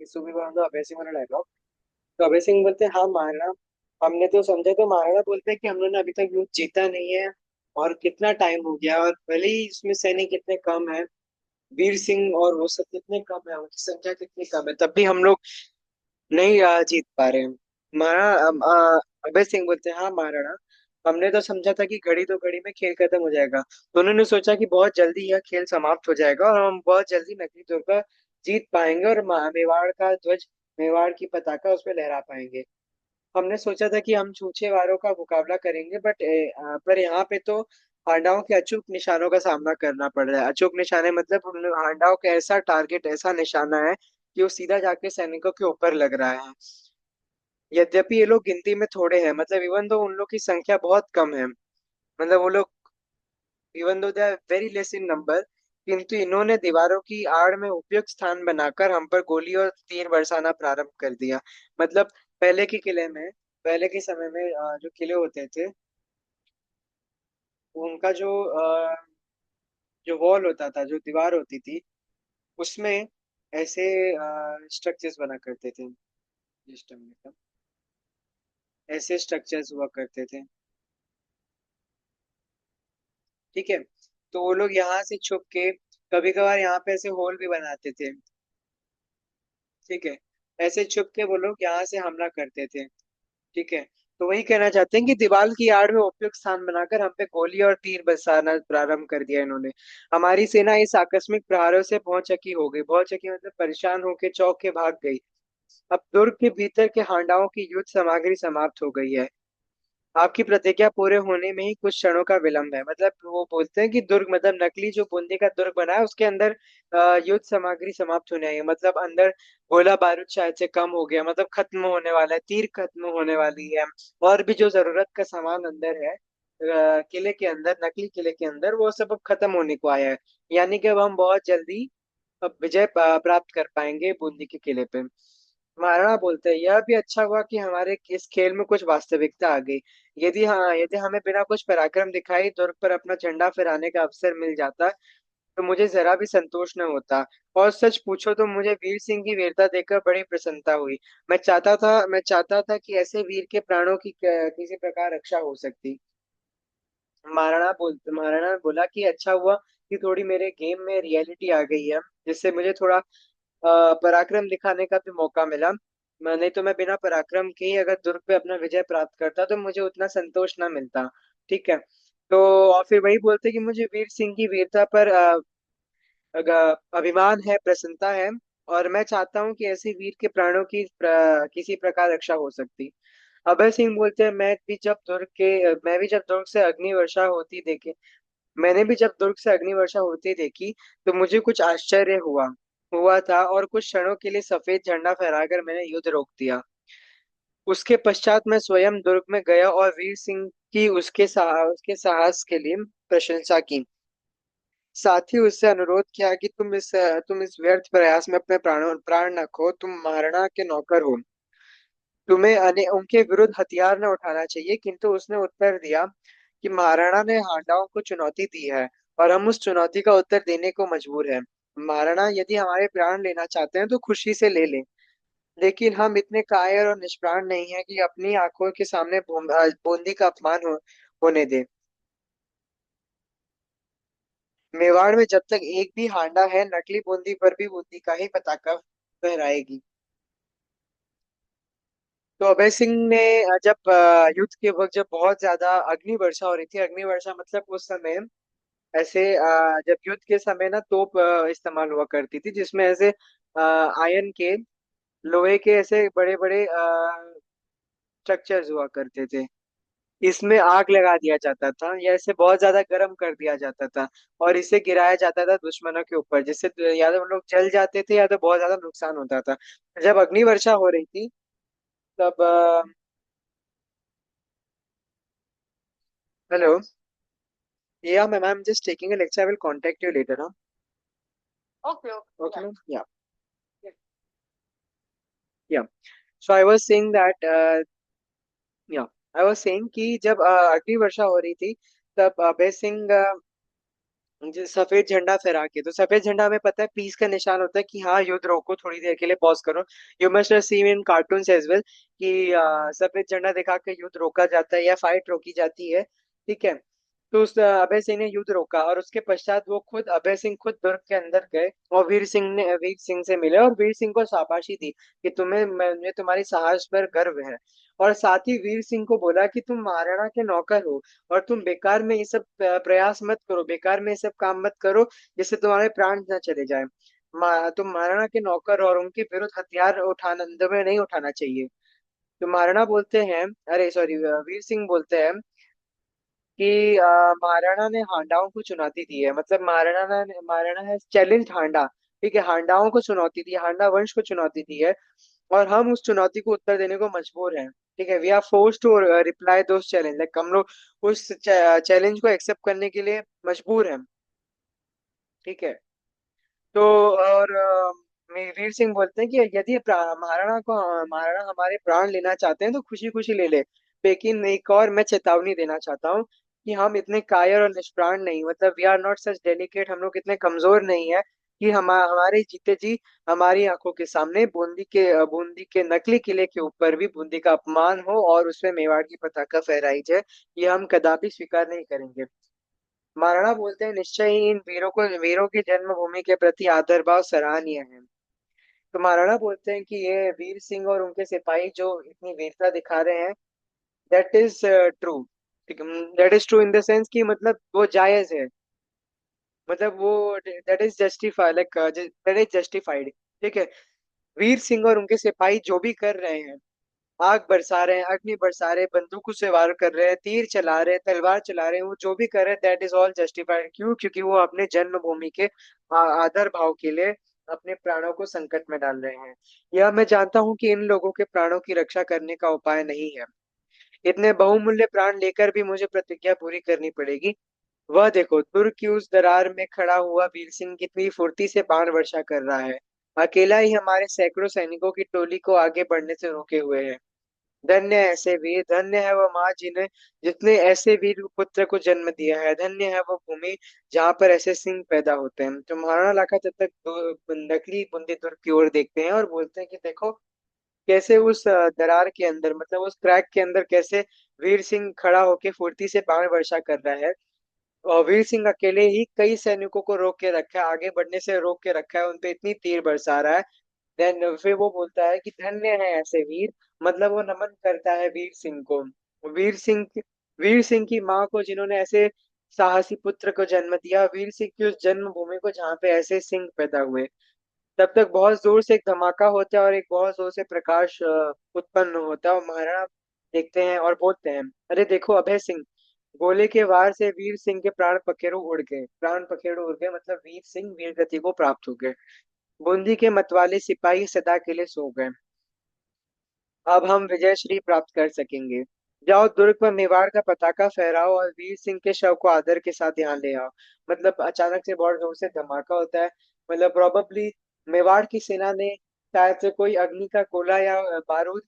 सुबह बांधो अभय सिंह वाला डायलॉग। तो अभय सिंह बोलते हैं हाँ महाराणा। हमने तो समझा, तो महाराणा बोलते हैं कि हम लोगों ने अभी तक युद्ध जीता नहीं है। और कितना टाइम हो गया, और भले ही इसमें सैनिक कितने कम है, वीर सिंह और वो सब कितने कम है, उनकी संख्या कितनी कम है, तब भी हम लोग नहीं जीत पा रहे हैं। अभय सिंह बोलते हैं हाँ महाराणा। हमने तो समझा था कि घड़ी तो घड़ी में खेल खत्म हो जाएगा, तो उन्होंने सोचा कि बहुत जल्दी यह खेल समाप्त हो जाएगा और हम बहुत जल्दी नकली दुर्गा जीत पाएंगे और मेवाड़ का ध्वज, मेवाड़ की पताका उस पर लहरा पाएंगे। हमने सोचा था कि हम छूछे वारों का मुकाबला करेंगे, पर यहाँ पे तो हांडाओं के अचूक निशानों का सामना करना पड़ रहा है। अचूक निशाने मतलब हांडाओं का ऐसा टारगेट, ऐसा निशाना है कि वो सीधा जाके सैनिकों के ऊपर लग रहा है। यद्यपि ये लोग गिनती में थोड़े हैं, मतलब इवन दो उन लोग की संख्या बहुत कम है, मतलब वो लोग even though they are very less in number, किंतु इन्होंने दीवारों की आड़ में उपयुक्त स्थान बनाकर हम पर गोली और तीर बरसाना प्रारंभ कर दिया। मतलब पहले के किले में, पहले के समय में जो किले होते थे, उनका जो वॉल होता था, जो दीवार होती थी, उसमें ऐसे स्ट्रक्चर्स बना करते थे। सिस्टम में ऐसे स्ट्रक्चर्स हुआ करते थे। ठीक है। तो वो लोग यहाँ से छुप के कभी कभार यहाँ पे ऐसे होल भी बनाते थे। ठीक है। ऐसे छुप के वो लोग यहाँ से हमला करते थे। ठीक है। तो वही कहना चाहते हैं कि दीवार की आड़ में उपयुक्त स्थान बनाकर हम पे गोली और तीर बरसाना प्रारंभ कर दिया इन्होंने। हमारी सेना इस आकस्मिक प्रहारों से भौचक्की हो गई। भौचक्की मतलब परेशान होके चौक के भाग गई। अब दुर्ग के भीतर के हांडाओं की युद्ध सामग्री समाप्त हो गई है। आपकी प्रतिज्ञा पूरे होने में ही कुछ क्षणों का विलंब है। मतलब वो बोलते हैं कि दुर्ग, मतलब नकली जो बूंदी का दुर्ग बना है, उसके अंदर युद्ध सामग्री समाप्त होने आई है। मतलब अंदर गोला बारूद शायद से कम हो गया, मतलब खत्म होने वाला है, तीर खत्म होने वाली है। और भी जो जरूरत का सामान अंदर है किले के अंदर, नकली किले के अंदर, वो सब अब खत्म होने को आया है। यानी कि अब हम बहुत जल्दी अब विजय प्राप्त कर पाएंगे बूंदी के किले पे। महाराणा बोलते हैं यह भी अच्छा हुआ कि हमारे इस खेल में कुछ वास्तविकता आ गई। यदि हमें बिना कुछ पराक्रम दिखाई दुर्ग पर अपना झंडा फहराने का अवसर मिल जाता, तो मुझे जरा भी संतोष न होता। और सच पूछो तो मुझे वीर सिंह की वीरता देखकर बड़ी प्रसन्नता हुई। मैं चाहता था कि ऐसे वीर के प्राणों की किसी प्रकार रक्षा हो सकती। महाराणा ने बोला कि अच्छा हुआ कि थोड़ी मेरे गेम में रियलिटी आ गई है, जिससे मुझे थोड़ा पराक्रम दिखाने का भी मौका मिला। नहीं तो मैं बिना पराक्रम के ही अगर दुर्ग पे अपना विजय प्राप्त करता तो मुझे उतना संतोष ना मिलता। ठीक है। तो और फिर वही बोलते कि मुझे वीर सिंह की वीरता पर अभिमान है, प्रसन्नता है। और मैं चाहता हूँ कि ऐसे वीर के प्राणों की किसी प्रकार रक्षा हो सकती। अभय सिंह बोलते हैं मैं भी जब दुर्ग से अग्नि वर्षा होती देखी मैंने भी जब दुर्ग से अग्नि वर्षा होती देखी, तो मुझे कुछ आश्चर्य हुआ हुआ था, और कुछ क्षणों के लिए सफेद झंडा फहराकर मैंने युद्ध रोक दिया। उसके पश्चात मैं स्वयं दुर्ग में गया और वीर सिंह की उसके साहस के लिए प्रशंसा की। साथ ही उससे अनुरोध किया कि तुम इस व्यर्थ प्रयास में अपने प्राण न खो। तुम महाराणा के नौकर हो, तुम्हें उनके विरुद्ध हथियार न उठाना चाहिए। किंतु उसने उत्तर दिया कि महाराणा ने हांडाओं को चुनौती दी है और हम उस चुनौती का उत्तर देने को मजबूर हैं। महाराणा यदि हमारे प्राण लेना चाहते हैं तो खुशी से ले लें, लेकिन हम इतने कायर और निष्प्राण नहीं हैं कि अपनी आंखों के सामने बूंदी का अपमान होने दें। मेवाड़ में जब तक एक भी हांडा है, नकली बूंदी पर भी बूंदी का ही पताका फहराएगी। तो अभय सिंह ने जब युद्ध के वक्त जब बहुत ज्यादा अग्नि वर्षा हो रही थी, अग्नि वर्षा मतलब उस समय ऐसे जब युद्ध के समय ना तोप इस्तेमाल हुआ करती थी, जिसमें ऐसे आयन के, लोहे के ऐसे बड़े बड़े स्ट्रक्चर्स हुआ करते थे। इसमें आग लगा दिया जाता था या इसे बहुत ज्यादा गर्म कर दिया जाता था, और इसे गिराया जाता था दुश्मनों के ऊपर, जिससे या तो वो लोग जल जाते थे या तो बहुत ज्यादा नुकसान होता था। जब अग्नि वर्षा हो रही थी तब hello. Yeah, ma'am, I'm just taking a lecture. I will contact you later, huh? Okay, okay. Okay, ma'am. Yeah, yeah. So I was saying that, yeah, I was saying कि जब अग्नि वर्षा हो रही थी, तब अभय सिंह जो सफेद झंडा फहरा के, तो सफेद झंडा हमें पता है पीस का निशान होता है कि हाँ युद्ध रोको, थोड़ी देर के लिए पॉज करो। You must have seen in cartoons as well कि सफेद झंडा दिखा के युद्ध रोका जाता है या फाइट रोकी जाती है। ठीक है। तो उस अभय सिंह ने युद्ध रोका, और उसके पश्चात वो खुद अभय सिंह खुद दुर्ग के अंदर गए और वीर सिंह से मिले और वीर सिंह को शाबाशी दी कि मुझे तुम्हारी साहस पर गर्व है। और साथ ही वीर सिंह को बोला कि तुम महाराणा के नौकर हो, और तुम बेकार में ये सब प्रयास मत करो, बेकार में ये सब काम मत करो जिससे तुम्हारे प्राण न चले जाए। तुम महाराणा के नौकर हो, और उनके विरुद्ध हथियार उठाना तुम्हें नहीं उठाना चाहिए। तो महाराणा बोलते हैं, अरे सॉरी, वीर सिंह बोलते हैं कि महाराणा ने हांडाओं को चुनौती दी है, मतलब महाराणा है चैलेंज हांडा। ठीक है, हांडाओं को चुनौती दी, हांडा वंश को चुनौती दी है, और हम उस चुनौती को उत्तर देने को मजबूर हैं। ठीक है, we are force to reply those challenge, like हम लोग उस चैलेंज को एक्सेप्ट करने के लिए मजबूर हैं। ठीक है। तो और वीर सिंह बोलते हैं कि यदि महाराणा हमारे प्राण लेना चाहते हैं तो खुशी खुशी ले ले, लेकिन एक और मैं चेतावनी देना चाहता हूँ कि हम इतने कायर और निष्प्राण नहीं, मतलब we are not such delicate, हम लोग इतने कमजोर नहीं है कि हमारे जीते जी हमारी आंखों के सामने बूंदी के नकली किले के ऊपर भी बूंदी का अपमान हो और उसमें मेवाड़ की पताका फहराई जाए। ये हम कदापि स्वीकार नहीं करेंगे। महाराणा बोलते हैं निश्चय ही इन वीरों की जन्मभूमि के प्रति आदर भाव सराहनीय है। तो महाराणा बोलते हैं कि ये वीर सिंह और उनके सिपाही जो इतनी वीरता दिखा रहे हैं, that is true. That is true in the sense कि मतलब वो जायज है, मतलब वो that is justify like that is justified. ठीक है। वीर सिंह और उनके सिपाही जो भी कर रहे हैं, आग बरसा रहे हैं, अग्नि बरसा रहे हैं, बंदूकों से वार कर रहे हैं, तीर चला रहे हैं, तलवार चला रहे हैं, वो जो भी कर रहे हैं दैट इज ऑल जस्टिफाइड। क्यों? क्योंकि वो अपने जन्मभूमि के आदर भाव के लिए अपने प्राणों को संकट में डाल रहे हैं। यह मैं जानता हूं कि इन लोगों के प्राणों की रक्षा करने का उपाय नहीं है, इतने बहुमूल्य प्राण लेकर भी मुझे प्रतिज्ञा पूरी करनी पड़ेगी। वह देखो, दुर्ग की उस दरार में खड़ा हुआ वीर सिंह कितनी फुर्ती से बाण वर्षा कर रहा है, अकेला ही हमारे सैकड़ों सैनिकों की टोली को आगे बढ़ने से रोके हुए है। धन्य है ऐसे वीर, धन्य है वह माँ जिन्हें जितने ऐसे वीर पुत्र को जन्म दिया है, धन्य है वो भूमि जहाँ पर ऐसे सिंह पैदा होते हैं। तो महाराणा लाखा तब तक नकली बूंदी दुर्ग की ओर देखते हैं और बोलते हैं कि देखो कैसे उस दरार के अंदर, मतलब उस क्रैक के अंदर कैसे वीर सिंह खड़ा होके फुर्ती से बाण वर्षा कर रहा है। और वीर सिंह अकेले ही कई सैनिकों को रोक के रखा है, आगे बढ़ने से रोक के रखा है, उनपे इतनी तीर बरसा रहा है। देन फिर वो बोलता है कि धन्य है ऐसे वीर, मतलब वो नमन करता है वीर सिंह को, वीर सिंह वीर सिंह की माँ को जिन्होंने ऐसे साहसी पुत्र को जन्म दिया, वीर सिंह की उस जन्मभूमि को जहाँ पे ऐसे सिंह पैदा हुए। तब तक बहुत जोर से एक धमाका होता है और एक बहुत जोर से प्रकाश उत्पन्न होता है, और महाराणा देखते हैं और बोलते हैं, अरे देखो अभय सिंह। गोले के वार से वीर सिंह के प्राण पखेरु उड़ गए, मतलब वीर सिंह वीर गति को प्राप्त हो गए। बूंदी के मतवाले सिपाही सदा के लिए सो गए, अब हम विजय श्री प्राप्त कर सकेंगे। जाओ दुर्ग पर मेवाड़ का पताका फहराओ और वीर सिंह के शव को आदर के साथ यहाँ ले आओ। मतलब अचानक से बहुत जोर से धमाका होता है, मतलब प्रोबेबली मेवाड़ की सेना ने शायद से कोई अग्नि का गोला या बारूद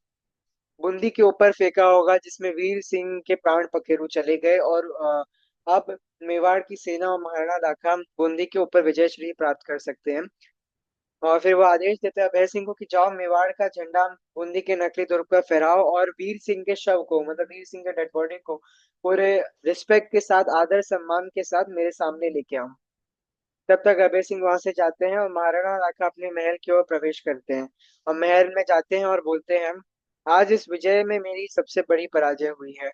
बूंदी के ऊपर फेंका होगा जिसमें वीर सिंह के प्राण पखेरु चले गए, और अब मेवाड़ की सेना और महाराणा लाखा बूंदी के ऊपर विजय श्री प्राप्त कर सकते हैं। और फिर वो आदेश देता है अभय सिंह को कि जाओ मेवाड़ का झंडा बूंदी के नकली दुर्ग पर फहराओ और वीर सिंह के शव को, मतलब वीर सिंह के डेड बॉडी को पूरे रिस्पेक्ट के साथ, आदर सम्मान के साथ मेरे सामने लेके आओ। तब तक अभय सिंह वहां से जाते हैं और महाराणा राठा अपने महल की ओर प्रवेश करते हैं, और महल में जाते हैं और बोलते हैं, आज इस विजय में मेरी सबसे बड़ी पराजय हुई है,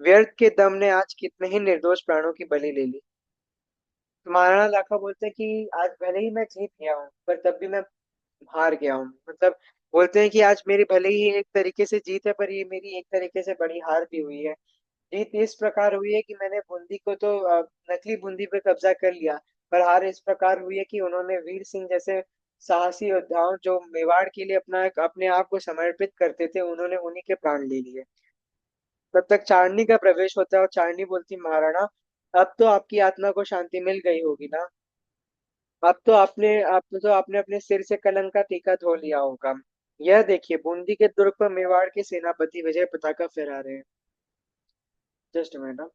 व्यर्थ के दम ने आज कितने ही निर्दोष प्राणों की बलि ले ली। तो महाराणा लाखा बोलते हैं कि आज भले ही मैं जीत गया हूँ पर तब भी मैं हार गया हूँ, मतलब बोलते हैं कि आज मेरी भले ही एक तरीके से जीत है पर ये मेरी एक तरीके से बड़ी हार भी हुई है। जीत इस प्रकार हुई है कि मैंने बूंदी को तो नकली बूंदी पे कब्जा कर लिया, पर हार इस प्रकार हुई है कि उन्होंने वीर सिंह जैसे साहसी योद्धाओं जो मेवाड़ के लिए अपने आप को समर्पित करते थे, उन्होंने उन्हीं के प्राण ले लिए। तब तक चारनी का प्रवेश होता है और चारनी बोलती, महाराणा अब तो आपकी आत्मा को शांति मिल गई होगी ना, अब तो आपने अपने सिर से कलंक का टीका धो लिया होगा। यह देखिए बूंदी के दुर्ग पर मेवाड़ के सेनापति विजय पताका फहरा रहे हैं। Just minute.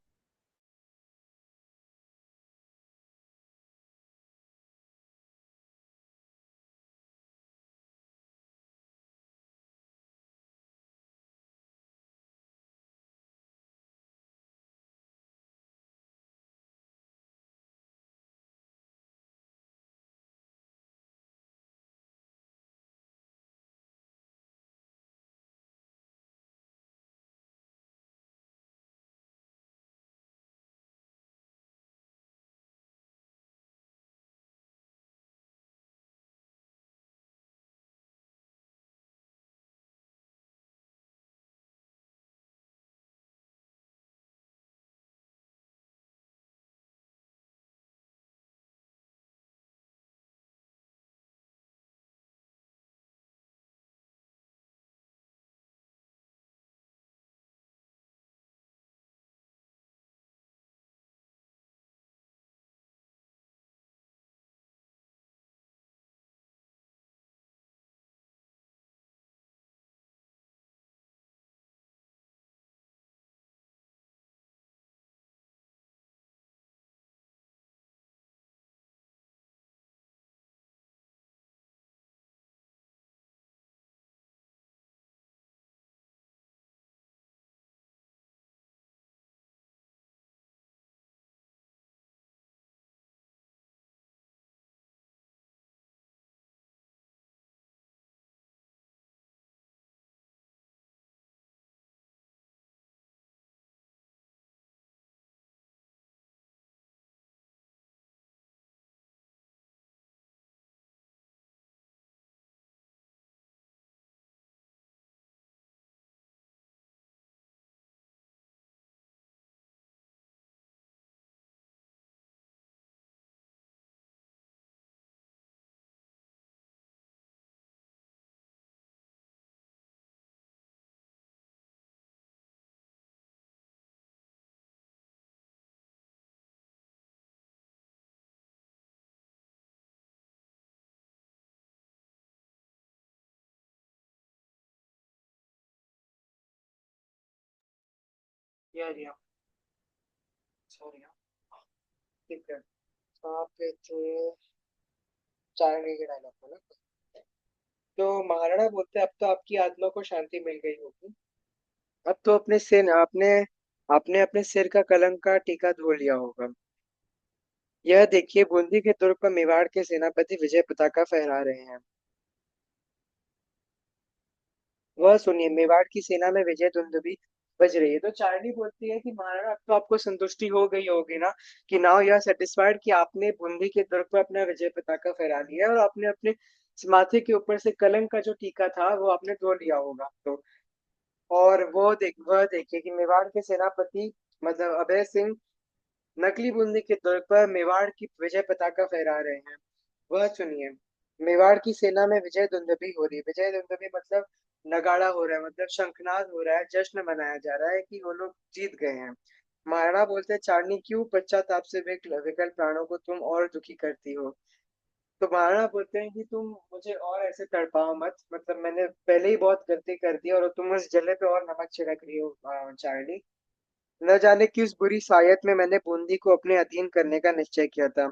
यार यार सॉरी। ठीक है। आप पे थे चारणी के डायलॉग को ना। तो महाराणा बोलते अब तो आपकी आत्मा को शांति मिल गई होगी। अब तो अपने सिर आपने आपने अपने सिर का कलंक का टीका धो लिया होगा। यह देखिए बूंदी के दुर्ग पर मेवाड़ के सेनापति विजय पताका फहरा रहे हैं। वह सुनिए मेवाड़ की सेना में विजय दुंदुभी बज रही है। तो चारनी बोलती है कि महाराणा अब तो आपको संतुष्टि हो गई होगी ना, कि नाउ यू आर सेटिस्फाइड कि आपने बूंदी के दुर्ग पर अपना विजय पताका फहरा लिया है और आपने अपने माथे के ऊपर से कलंक का जो टीका था वो आपने धो लिया होगा तो। और वह देखिए कि मेवाड़ के सेनापति मतलब अभय सिंह नकली बूंदी के दुर्ग पर मेवाड़ की विजय पताका फहरा रहे हैं। वह सुनिए मेवाड़ की सेना में विजय दुंदुभी हो रही है। विजय दुंदुभी मतलब नगाड़ा हो रहा है, मतलब शंखनाद हो रहा है, जश्न मनाया जा रहा है कि वो लोग जीत गए हैं। महाराणा बोलते हैं चारनी क्यों पश्चाताप से विकल विकल प्राणों को तुम और दुखी करती हो। तो महाराणा बोलते हैं कि तुम मुझे और ऐसे तड़पाओ मत, मतलब मैंने पहले ही बहुत गलती कर दी और तुम उस जले पे और नमक छिड़क रही हो चारनी। न जाने किस बुरी सायत में मैंने बूंदी को अपने अधीन करने का निश्चय किया था।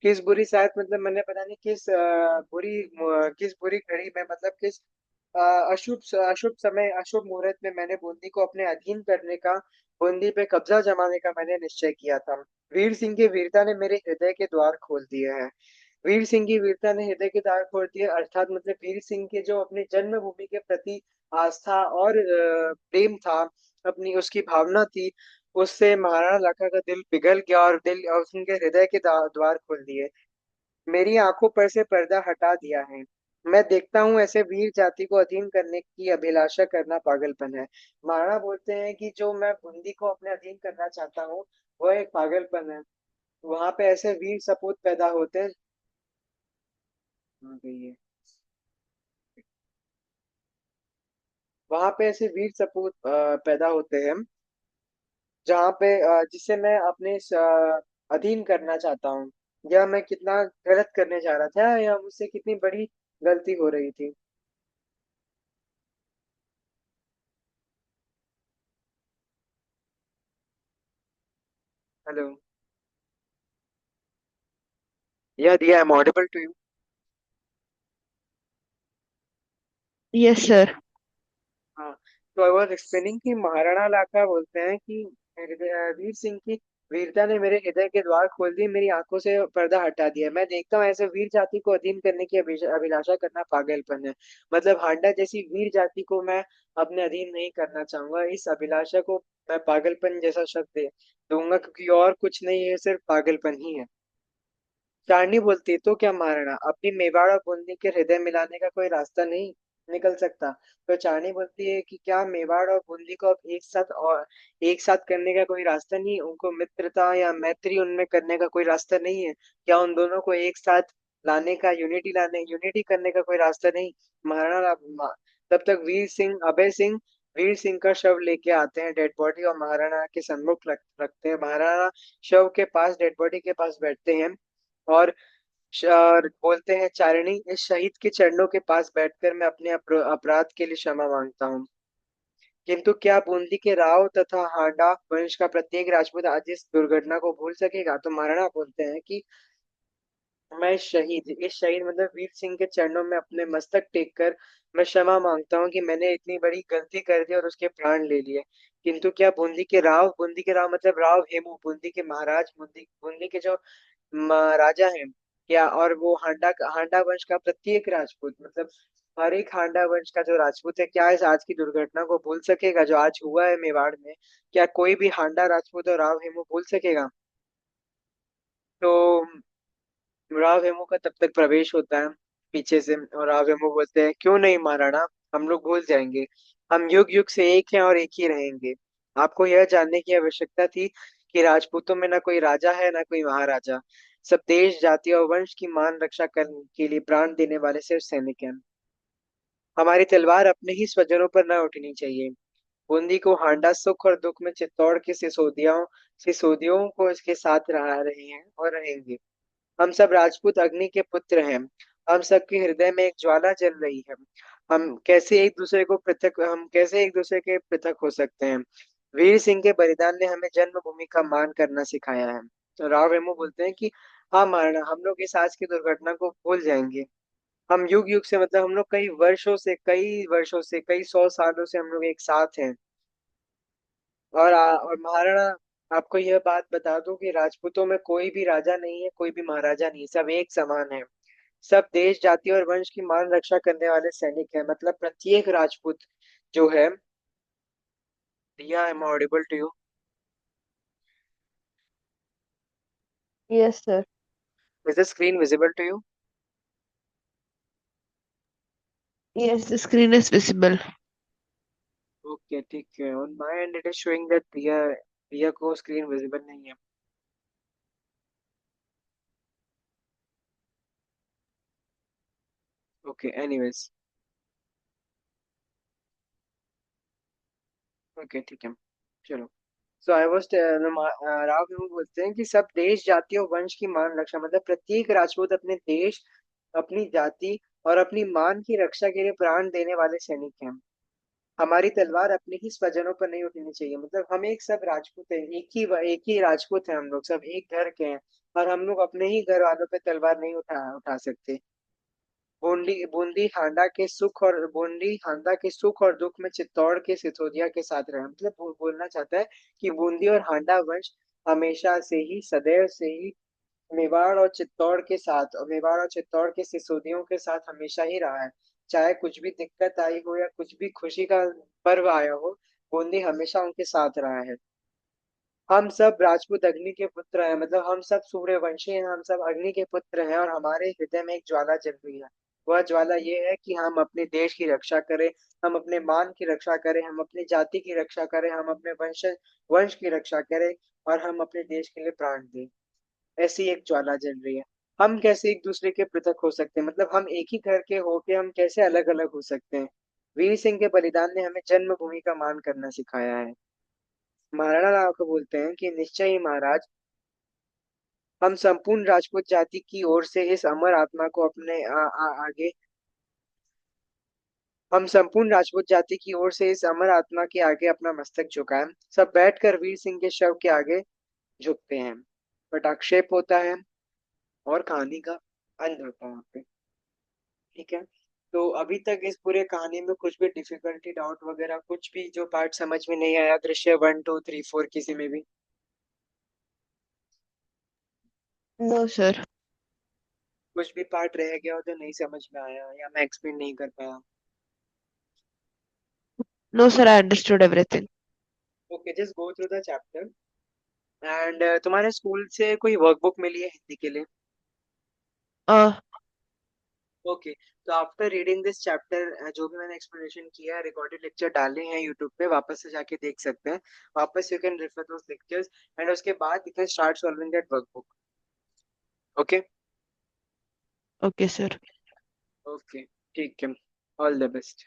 किस बुरी सायत मतलब मैंने पता नहीं किस बुरी घड़ी में, मतलब किस अशुभ समय अशुभ मुहूर्त में मैंने बूंदी को अपने अधीन करने का, बूंदी पे कब्जा जमाने का मैंने निश्चय किया था। वीर सिंह की वीरता ने मेरे हृदय के द्वार खोल दिए हैं। वीर सिंह की वीरता ने हृदय के द्वार खोल दिए अर्थात मतलब वीर सिंह के जो अपने जन्मभूमि के प्रति आस्था और प्रेम था, अपनी उसकी भावना थी, उससे महाराणा लाखा का दिल पिघल गया और दिल और उनके हृदय के द्वार खोल दिए। मेरी आंखों पर से पर्दा हटा दिया है। मैं देखता हूँ ऐसे वीर जाति को अधीन करने की अभिलाषा करना पागलपन है। महाराणा बोलते हैं कि जो मैं बूंदी को अपने अधीन करना चाहता हूँ वह एक पागलपन है। वहां पे ऐसे वीर सपूत पैदा होते हैं। हाँ, ये वहां पे ऐसे वीर सपूत पैदा होते हैं जहाँ पे जिसे मैं अपने अधीन करना चाहता हूँ। या मैं कितना गलत करने जा रहा था या मुझसे कितनी बड़ी गलती हो रही थी। हेलो। या दिया I am audible to you. Yes sir. हाँ। तो आई वॉज एक्सप्लेनिंग कि महाराणा लाखा बोलते हैं कि वीर सिंह की वीरता ने मेरे हृदय के द्वार खोल दिए, मेरी आंखों से पर्दा हटा दिया। मैं देखता हूँ ऐसे वीर जाति को अधीन करने की अभिलाषा करना पागलपन है। मतलब हांडा जैसी वीर जाति को मैं अपने अधीन नहीं करना चाहूंगा। इस अभिलाषा को मैं पागलपन जैसा शब्द दे दूंगा क्योंकि और कुछ नहीं है, सिर्फ पागलपन ही है। चारनी बोलती है तो क्या महाराणा अपनी मेवाड़ और बूंदी के हृदय मिलाने का कोई रास्ता नहीं निकल सकता। तो चारनी बोलती है कि क्या मेवाड़ और बूंदी को अब एक साथ करने का कोई रास्ता नहीं, उनको मित्रता या मैत्री उनमें करने का कोई रास्ता नहीं है। क्या उन दोनों को एक साथ लाने का, यूनिटी करने का कोई रास्ता नहीं। तब तक अभय सिंह वीर सिंह का शव लेके आते हैं, डेड बॉडी, और महाराणा के सम्मुख रखते हैं। महाराणा शव के पास, डेड बॉडी के पास बैठते हैं और और बोलते हैं चारिणी इस शहीद के चरणों के पास बैठकर मैं अपने अपराध के लिए क्षमा मांगता हूँ। किंतु क्या बूंदी के राव तथा हांडा वंश का प्रत्येक राजपूत आज इस दुर्घटना को भूल सकेगा। तो महाराणा बोलते हैं कि मैं इस शहीद मतलब वीर सिंह के चरणों में अपने मस्तक टेक कर मैं क्षमा मांगता हूँ कि मैंने इतनी बड़ी गलती कर दी और उसके प्राण ले लिए। किंतु क्या बूंदी के राव मतलब राव हेमू, बूंदी के महाराज, बूंदी के जो राजा हैं क्या, और वो हांडा वंश का प्रत्येक राजपूत मतलब हर एक हांडा वंश का जो राजपूत है क्या इस आज की दुर्घटना को भूल सकेगा जो आज हुआ है मेवाड़ में। क्या कोई भी हांडा राजपूत और राव हेमू भूल सकेगा। तो राव हेमू का तब तक प्रवेश होता है पीछे से और राव हेमू बोलते हैं क्यों नहीं महाराणा, हम लोग भूल जाएंगे। हम युग युग से एक हैं और एक ही रहेंगे। आपको यह जानने की आवश्यकता थी कि राजपूतों में ना कोई राजा है ना कोई महाराजा। सब देश जाति और वंश की मान रक्षा करने के लिए प्राण देने वाले सिर्फ सैनिक हैं। हमारी तलवार अपने ही स्वजनों पर न उठनी चाहिए। बूंदी को हांडा सुख और दुख में चित्तौड़ के सिसोदियों को इसके साथ रहा रहे हैं और रहेंगे। हम सब राजपूत अग्नि के पुत्र हैं। हम सबके हृदय में एक ज्वाला जल रही है। हम कैसे एक दूसरे के पृथक हो सकते हैं। वीर सिंह के बलिदान ने हमें जन्मभूमि का मान करना सिखाया है। तो राव रेमो बोलते हैं कि हाँ महाराणा, हम लोग इस आज की दुर्घटना को भूल जाएंगे। हम युग युग से, मतलब हम लोग कई वर्षों से कई सौ सालों से हम लोग एक साथ हैं। और महाराणा, आपको यह बात बता दूं कि राजपूतों में कोई भी राजा नहीं है, कोई भी महाराजा नहीं, सब एक समान है। सब देश जाति और वंश की मान रक्षा करने वाले सैनिक हैं। मतलब प्रत्येक राजपूत जो है। Riya, am audible to you? Yes, sir. Is the screen visible to you? Yes, the screen is visible. Okay, ठीक है। On my end it is showing that Riya, Riya को स्क्रीन विजिबल नहीं है। Okay, anyways. ओके, ठीक है। चलो। सो आई वाज राव में बोलते हैं कि सब देश जाति और वंश की मान रक्षा, मतलब प्रत्येक राजपूत अपने देश, अपनी जाति और अपनी मान की रक्षा के लिए प्राण देने वाले सैनिक हैं। हमारी तलवार अपने ही स्वजनों पर नहीं उठनी चाहिए। मतलब हम एक सब राजपूत हैं, एक ही राजपूत हैं, हम लोग सब एक घर के हैं। और हम लोग अपने ही घर वालों पे तलवार नहीं उठा उठा सकते। बूंदी हांडा के सुख और दुख में चित्तौड़ के सिसोदिया के साथ रहे। मतलब बोलना चाहता है कि बूंदी और हांडा वंश हमेशा से ही, सदैव से ही मेवाड़ और चित्तौड़ के सिसोदियों के साथ हमेशा ही रहा है। चाहे कुछ भी दिक्कत आई हो या कुछ भी खुशी का पर्व आया हो, बूंदी हमेशा उनके साथ रहा है। हम सब राजपूत अग्नि के पुत्र हैं, मतलब हम सब सूर्यवंशी हैं, हम सब अग्नि के पुत्र हैं, और हमारे हृदय में एक ज्वाला जल रही है। वह ज्वाला ये है कि हम अपने देश की रक्षा करें, हम अपने मान की रक्षा करें, हम अपनी जाति की रक्षा करें, हम अपने वंश की रक्षा करें, और हम अपने देश के लिए प्राण दें। ऐसी एक ज्वाला जल रही है। हम कैसे एक दूसरे के पृथक हो सकते हैं? मतलब हम एक ही घर के होके हम कैसे अलग अलग हो सकते हैं? वीर सिंह के बलिदान ने हमें जन्मभूमि का मान करना सिखाया है। महाराणा राव को बोलते हैं कि निश्चय ही महाराज, हम संपूर्ण राजपूत जाति की ओर से इस अमर आत्मा को अपने आगे हम संपूर्ण राजपूत जाति की ओर से इस अमर आत्मा के आगे अपना मस्तक झुकाएं। सब बैठकर वीर सिंह के शव के आगे झुकते हैं। पटाक्षेप होता है और कहानी का अंत होता है वहाँ पे। ठीक है। तो अभी तक इस पूरे कहानी में कुछ भी डिफिकल्टी, डाउट वगैरह, कुछ भी जो पार्ट समझ में नहीं आया, दृश्य 1 2 3 4 किसी में भी? No, sir. कुछ भी पार्ट रह गया हो जो नहीं समझ में आया या मैं एक्सप्लेन नहीं कर पाया? No, sir, I understood everything. Okay, just go through the chapter. And तुम्हारे स्कूल से कोई वर्कबुक मिली है हिंदी के लिए? Uh, okay. तो आफ्टर रीडिंग दिस चैप्टर, जो भी मैंने एक्सप्लेनेशन किया है, रिकॉर्डेड लेक्चर डाले हैं यूट्यूब पे, वापस से जाके देख सकते हैं। वापस you can refer those lectures, and उसके बाद you can start solving that workbook. Okay. okay, sir. Okay, ठीक है। All the best.